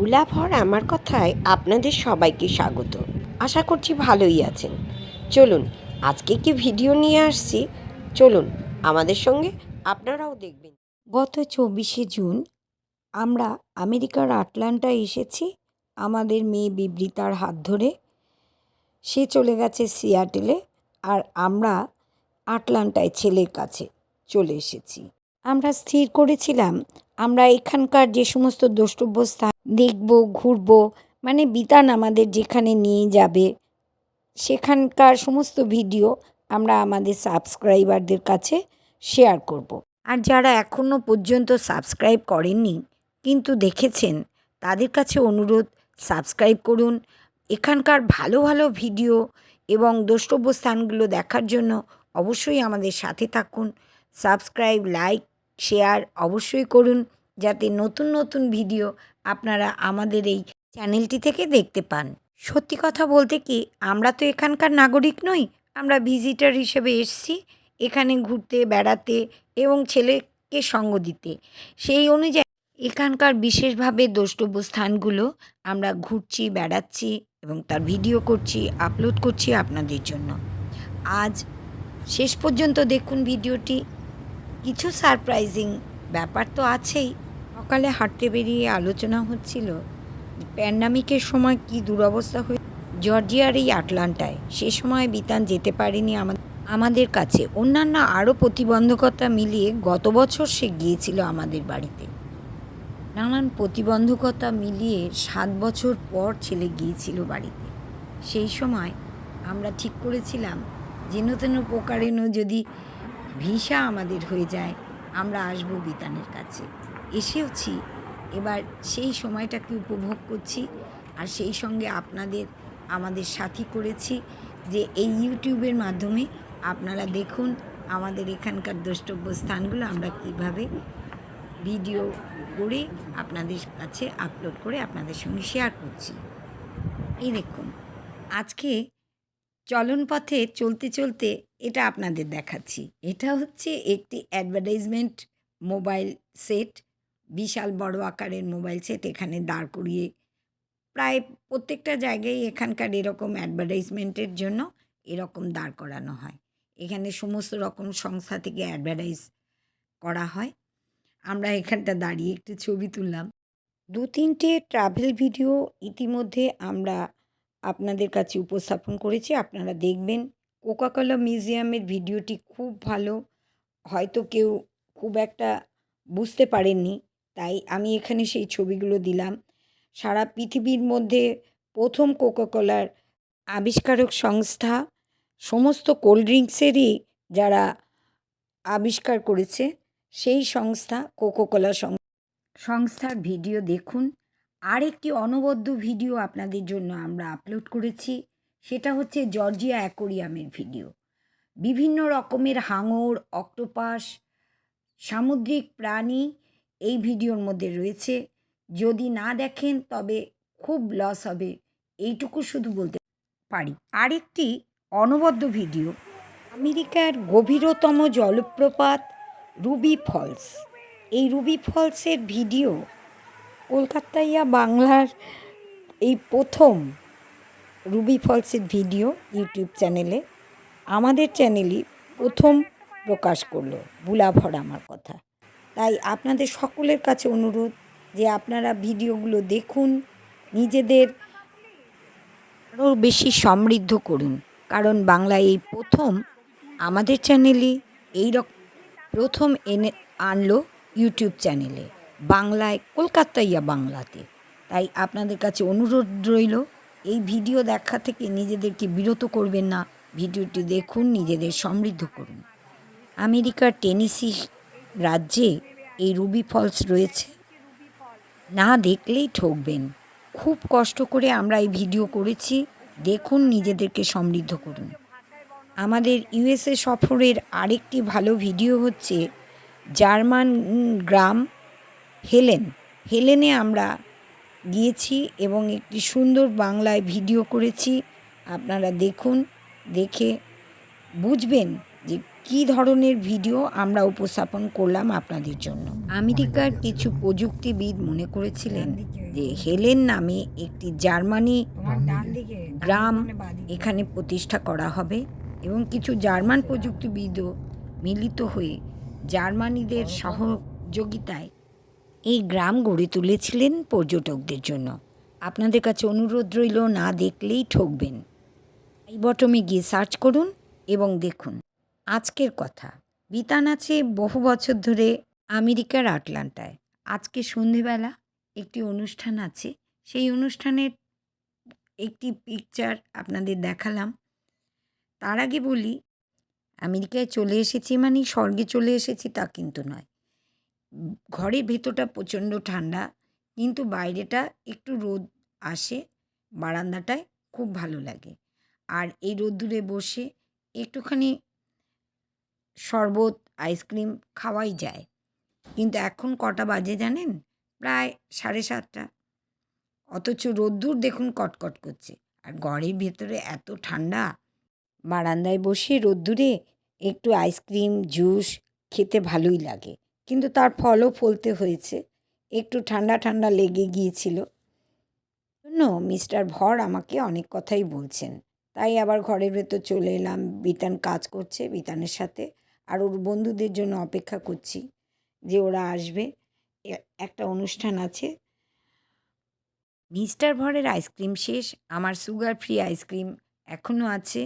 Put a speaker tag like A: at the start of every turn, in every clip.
A: ভোলাভর আমার কথায় আপনাদের সবাইকে স্বাগত। আশা করছি ভালোই আছেন। চলুন আজকে কি ভিডিও নিয়ে আসছি, চলুন আমাদের সঙ্গে আপনারাও দেখবেন। গত 24শে জুন আমরা আমেরিকার আটলান্টায় এসেছি আমাদের মেয়ে বিবৃতার হাত ধরে। সে চলে গেছে সিয়াটেলে, আর আমরা আটলান্টায় ছেলের কাছে চলে এসেছি। আমরা স্থির করেছিলাম আমরা এখানকার যে সমস্ত দ্রষ্টব্য স্থান দেখব, ঘুরব, মানে বিতান আমাদের যেখানে নিয়ে যাবে সেখানকার সমস্ত ভিডিও আমরা আমাদের সাবস্ক্রাইবারদের কাছে শেয়ার করব। আর যারা এখনও পর্যন্ত সাবস্ক্রাইব করেননি কিন্তু দেখেছেন, তাদের কাছে অনুরোধ, সাবস্ক্রাইব করুন। এখানকার ভালো ভালো ভিডিও এবং দ্রষ্টব্য স্থানগুলো দেখার জন্য অবশ্যই আমাদের সাথে থাকুন। সাবস্ক্রাইব, লাইক, শেয়ার অবশ্যই করুন, যাতে নতুন নতুন ভিডিও আপনারা আমাদের এই চ্যানেলটি থেকে দেখতে পান। সত্যি কথা বলতে কি, আমরা তো এখানকার নাগরিক নই, আমরা ভিজিটার হিসেবে এসেছি এখানে ঘুরতে, বেড়াতে এবং ছেলেকে সঙ্গ দিতে। সেই অনুযায়ী এখানকার বিশেষভাবে দ্রষ্টব্য স্থানগুলো আমরা ঘুরছি, বেড়াচ্ছি এবং তার ভিডিও করছি, আপলোড করছি আপনাদের জন্য। আজ শেষ পর্যন্ত দেখুন ভিডিওটি। কিছু সারপ্রাইজিং ব্যাপার তো আছেই। সকালে হাঁটতে বেরিয়ে আলোচনা হচ্ছিল প্যান্ডামিকের সময় কি দুরবস্থা হয়ে জর্জিয়ার এই আটলান্টায়। সে সময় বিতান যেতে পারেনি আমাদের কাছে অন্যান্য আরও প্রতিবন্ধকতা মিলিয়ে গত বছর সে গিয়েছিল আমাদের বাড়িতে। নানান প্রতিবন্ধকতা মিলিয়ে 7 বছর পর ছেলে গিয়েছিল বাড়িতে। সেই সময় আমরা ঠিক করেছিলাম যেন তেন প্রকারেণ যদি ভিসা আমাদের হয়ে যায় আমরা আসবো বিতানের কাছে। এসেওছি, এবার সেই সময়টাকে উপভোগ করছি, আর সেই সঙ্গে আপনাদের আমাদের সাথী করেছি যে এই ইউটিউবের মাধ্যমে আপনারা দেখুন আমাদের এখানকার দ্রষ্টব্য স্থানগুলো আমরা কীভাবে ভিডিও করে আপনাদের কাছে আপলোড করে আপনাদের সঙ্গে শেয়ার করছি। এই দেখুন, আজকে চলন পথে চলতে চলতে এটা আপনাদের দেখাচ্ছি। এটা হচ্ছে একটি অ্যাডভার্টাইজমেন্ট মোবাইল সেট, বিশাল বড় আকারের মোবাইল সেট এখানে দাঁড় করিয়ে প্রায় প্রত্যেকটা জায়গায় এখানকার এরকম অ্যাডভার্টাইজমেন্টের জন্য এরকম দাঁড় করানো হয়। এখানে সমস্ত রকম সংস্থা থেকে অ্যাডভার্টাইজ করা হয়। আমরা এখানটা দাঁড়িয়ে একটু ছবি তুললাম। 2-3টে ট্রাভেল ভিডিও ইতিমধ্যে আমরা আপনাদের কাছে উপস্থাপন করেছি, আপনারা দেখবেন। কোকাকোলা মিউজিয়ামের ভিডিওটি খুব ভালো, হয়তো কেউ খুব একটা বুঝতে পারেননি, তাই আমি এখানে সেই ছবিগুলো দিলাম। সারা পৃথিবীর মধ্যে প্রথম কোকাকোলার আবিষ্কারক সংস্থা, সমস্ত কোল্ড ড্রিঙ্কসেরই যারা আবিষ্কার করেছে সেই সংস্থা কোকাকোলা সংস্থার ভিডিও দেখুন। আরেকটি অনবদ্য ভিডিও আপনাদের জন্য আমরা আপলোড করেছি, সেটা হচ্ছে জর্জিয়া অ্যাকোরিয়ামের ভিডিও। বিভিন্ন রকমের হাঙর, অক্টোপাস, সামুদ্রিক প্রাণী এই ভিডিওর মধ্যে রয়েছে। যদি না দেখেন তবে খুব লস হবে, এইটুকু শুধু বলতে পারি। আরেকটি অনবদ্য ভিডিও আমেরিকার গভীরতম জলপ্রপাত রুবি ফলস। এই রুবি ফলসের ভিডিও কলকাতাইয়া বাংলার এই প্রথম রুবি ফলসের ভিডিও ইউটিউব চ্যানেলে, আমাদের চ্যানেলই প্রথম প্রকাশ করলো ভোলাভর আমার কথা। তাই আপনাদের সকলের কাছে অনুরোধ যে আপনারা ভিডিওগুলো দেখুন, নিজেদের আরও বেশি সমৃদ্ধ করুন। কারণ বাংলায় এই প্রথম আমাদের চ্যানেলই প্রথম আনলো ইউটিউব চ্যানেলে বাংলায়, কলকাতাইয়া বাংলাতে। তাই আপনাদের কাছে অনুরোধ রইল, এই ভিডিও দেখা থেকে নিজেদেরকে বিরত করবেন না, ভিডিওটি দেখুন, নিজেদের সমৃদ্ধ করুন। আমেরিকার টেনেসি রাজ্যে এই রুবি ফলস রয়েছে, না দেখলেই ঠকবেন। খুব কষ্ট করে আমরা এই ভিডিও করেছি, দেখুন, নিজেদেরকে সমৃদ্ধ করুন। আমাদের ইউএসএ সফরের আরেকটি ভালো ভিডিও হচ্ছে জার্মান গ্রাম হেলেনে আমরা গিয়েছি এবং একটি সুন্দর বাংলায় ভিডিও করেছি। আপনারা দেখুন, দেখে বুঝবেন যে
B: কী ধরনের ভিডিও আমরা উপস্থাপন করলাম আপনাদের জন্য। আমেরিকার কিছু প্রযুক্তিবিদ মনে করেছিলেন যে হেলেন নামে একটি জার্মানি গ্রাম এখানে প্রতিষ্ঠা করা হবে এবং কিছু জার্মান প্রযুক্তিবিদও মিলিত হয়ে জার্মানিদের সহযোগিতায় এই গ্রাম গড়ে তুলেছিলেন পর্যটকদের জন্য। আপনাদের কাছে অনুরোধ রইল, না দেখলেই ঠকবেন। এই বটমে গিয়ে সার্চ করুন এবং দেখুন। আজকের কথা, বিতান আছে বহু বছর ধরে আমেরিকার আটলান্টায়। আজকে সন্ধেবেলা একটি অনুষ্ঠান আছে, সেই অনুষ্ঠানের একটি পিকচার আপনাদের দেখালাম। তার আগে বলি, আমেরিকায় চলে এসেছি মানে স্বর্গে চলে এসেছি তা কিন্তু নয়। ঘরের ভেতরটা প্রচণ্ড ঠান্ডা, কিন্তু বাইরেটা একটু রোদ আসে, বারান্দাটায় খুব ভালো লাগে। আর এই রোদ্দুরে বসে একটুখানি শরবত, আইসক্রিম খাওয়াই যায়। কিন্তু এখন কটা বাজে জানেন? প্রায় 7:30। অথচ রোদ্দুর দেখুন কটকট করছে। আর ঘরের ভেতরে এত ঠান্ডা, বারান্দায় বসে রোদ্দুরে একটু আইসক্রিম, জুস খেতে ভালোই লাগে। কিন্তু তার ফলও ফলতে হয়েছে। একটু ঠান্ডা ঠান্ডা লেগে গিয়েছিল জন্য মিস্টার ভর আমাকে অনেক কথাই বলছেন। তাই আবার ঘরের ভেতর চলে এলাম। বিতান কাজ করছে, বিতানের সাথে আর ওর বন্ধুদের জন্য অপেক্ষা করছি যে ওরা আসবে। একটা অনুষ্ঠান আছে। মিস্টার ভরের আইসক্রিম শেষ, আমার সুগার ফ্রি আইসক্রিম এখনও আছে।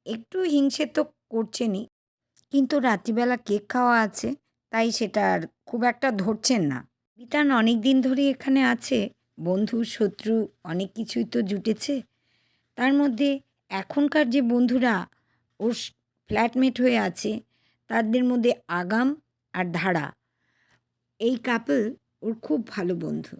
B: একটু হিংসে তো করছেনই, কিন্তু রাত্রিবেলা কেক খাওয়া আছে, তাই সেটা আর খুব একটা ধরছেন না। বিতান অনেক দিন ধরে এখানে আছে, বন্ধু শত্রু অনেক কিছুই তো জুটেছে। তার মধ্যে এখনকার যে বন্ধুরা ওর ফ্ল্যাটমেট হয়ে আছে, তাদের মধ্যে আগাম আর ধারা, এই কাপল ওর খুব ভালো বন্ধু।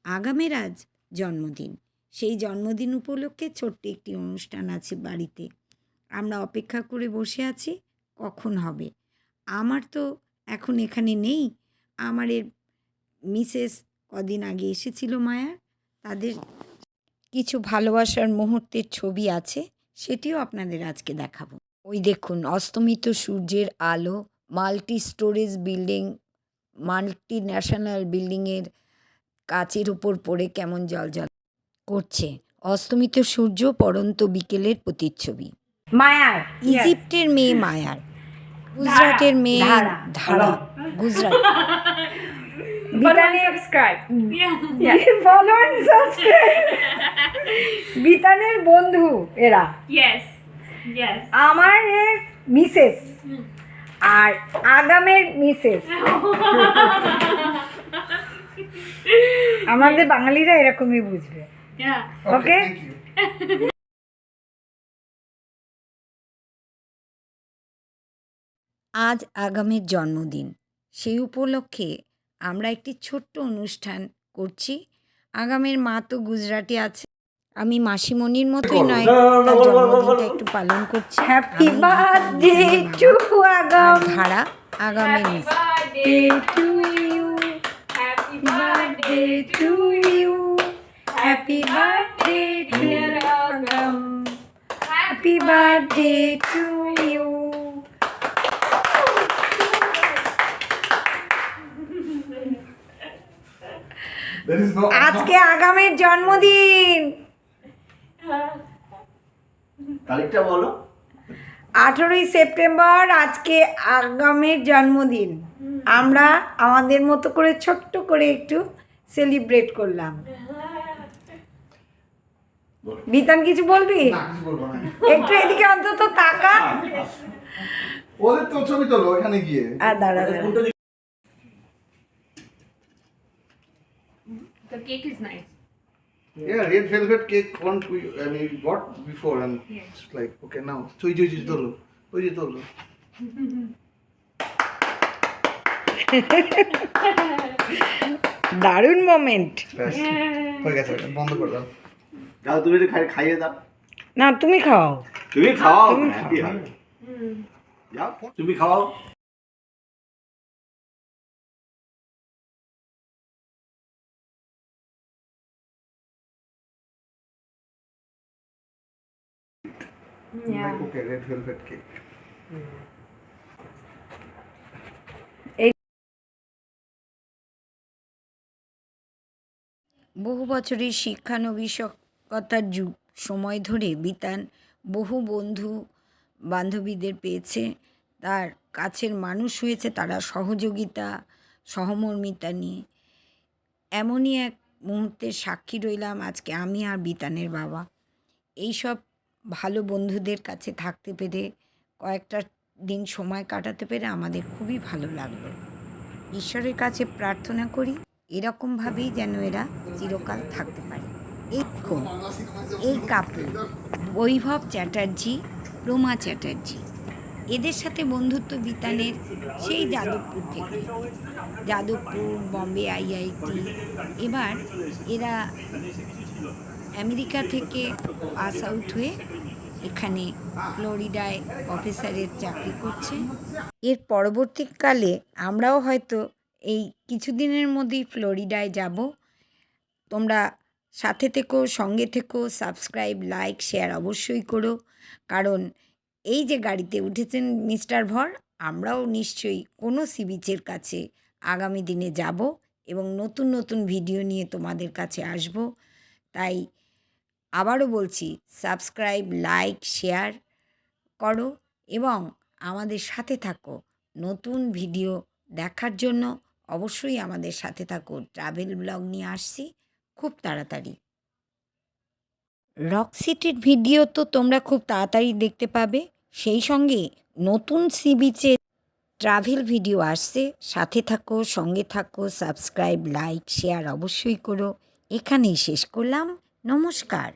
B: আগামের আজ জন্মদিন। সেই জন্মদিন উপলক্ষে ছোট্ট একটি অনুষ্ঠান আছে বাড়িতে। আমরা অপেক্ষা করে বসে আছি কখন হবে। আমার তো এখন এখানে নেই। আমার মিসেস কদিন আগে এসেছিল মায়ার, তাদের কিছু ভালোবাসার মুহূর্তের ছবি আছে, সেটিও আপনাদের আজকে দেখাবো। ওই দেখুন অস্তমিত সূর্যের আলো, multi storage building, multi national বিল্ডিংয়ের কাচের উপর পড়ে কেমন জ্বলজ্বল করছে। অস্তমিত সূর্য, পড়ন্ত বিকেলের প্রতিচ্ছবি। মায়ার, ইজিপ্টের মেয়ে মায়ার, গুজরাটের মেয়ে ধারা, গুজরাট। বিতানের বন্ধু এরা, আমার মিসেস আর আগামের মিসেস। আমাদের বাঙালিরা এরকমই বুঝবে। ওকে। আজ আগামের জন্মদিন, সেই উপলক্ষে আমরা একটি ছোট্ট অনুষ্ঠান করছি। আগামের মা তো গুজরাটে আছে, আমি মাসিমণির মতোই নয়, তার জন্মদিনটা একটু পালন করছি। Happy birthday to Agam. ধারা আগামের miss. To you, happy birthday to you, happy birthday dear Agam, happy birthday to you. আজকে আগামের জন্মদিন।
C: তারিখটা বলো।
B: 18ই সেপ্টেম্বর আজকে আগামের জন্মদিন। আমরা আমাদের মতো করে ছোট্ট করে একটু সেলিব্রেট করলাম। বিতান কিছু বলবি?
C: না, কিছু বলবো না।
B: একটু এদিকে অন্তত তাকা।
C: ওদের তো ছবি তোলো ওখানে গিয়ে।
B: দাঁড়া।
D: The cake is nice.
C: Yeah, red velvet cake one we got before and
D: Yeah.
C: it's like okay now. So you তোলো, ওই যে তোলো।
B: দারুণ মোমেন্ট।
C: ব্যাস, হয়ে গেছে, বন্ধ করে দাও। দাও তুমি একটু খাইয়ে দাও।
B: না তুমি খাও।
C: তুমি খাও, কি হবে? যাও, তুমি খাও।
D: Yeah.
C: Like okay, red velvet cake.
B: বহু বছরের শিক্ষানবিশকতার যুগ সময় ধরে বিতান বহু বন্ধু বান্ধবীদের পেয়েছে, তার কাছের মানুষ হয়েছে তারা সহযোগিতা সহমর্মিতা নিয়ে। এমনই এক মুহূর্তের সাক্ষী রইলাম আজকে আমি আর বিতানের বাবা। এইসব ভালো বন্ধুদের কাছে থাকতে পেরে, কয়েকটা দিন সময় কাটাতে পেরে আমাদের খুবই ভালো লাগলো। ঈশ্বরের কাছে প্রার্থনা করি এরকমভাবেই যেন এরা চিরকাল থাকতে পারে। দেখুন, এই কাপল বৈভব চ্যাটার্জি, রোমা চ্যাটার্জি, এদের সাথে বন্ধুত্ব বিতানের সেই যাদবপুর থেকে, যাদবপুর, বম্বে আইআইটি। এবার এরা আমেরিকা থেকে পাস আউট হয়ে এখানে ফ্লোরিডায় প্রফেসরের চাকরি করছে। এর পরবর্তীকালে আমরাও হয়তো এই কিছুদিনের মধ্যেই ফ্লোরিডায় যাব। তোমরা সাথে থেকো, সঙ্গে থেকো, সাবস্ক্রাইব, লাইক, শেয়ার অবশ্যই করো। কারণ এই যে গাড়িতে উঠেছেন মিস্টার ভর, আমরাও নিশ্চয়ই কোনো সি বিচের কাছে আগামী দিনে যাব এবং নতুন নতুন ভিডিও নিয়ে তোমাদের কাছে আসব। তাই আবারও বলছি, সাবস্ক্রাইব, লাইক, শেয়ার করো এবং আমাদের সাথে থাকো। নতুন ভিডিও দেখার জন্য অবশ্যই আমাদের সাথে থাকো। ট্রাভেল ব্লগ নিয়ে আসছি খুব তাড়াতাড়ি। রক সিটির ভিডিও তো তোমরা খুব তাড়াতাড়ি দেখতে পাবে, সেই সঙ্গে নতুন সি বিচে ট্রাভেল ভিডিও আসছে। সাথে থাকো, সঙ্গে থাকো, সাবস্ক্রাইব, লাইক, শেয়ার অবশ্যই করো। এখানেই শেষ করলাম। নমস্কার।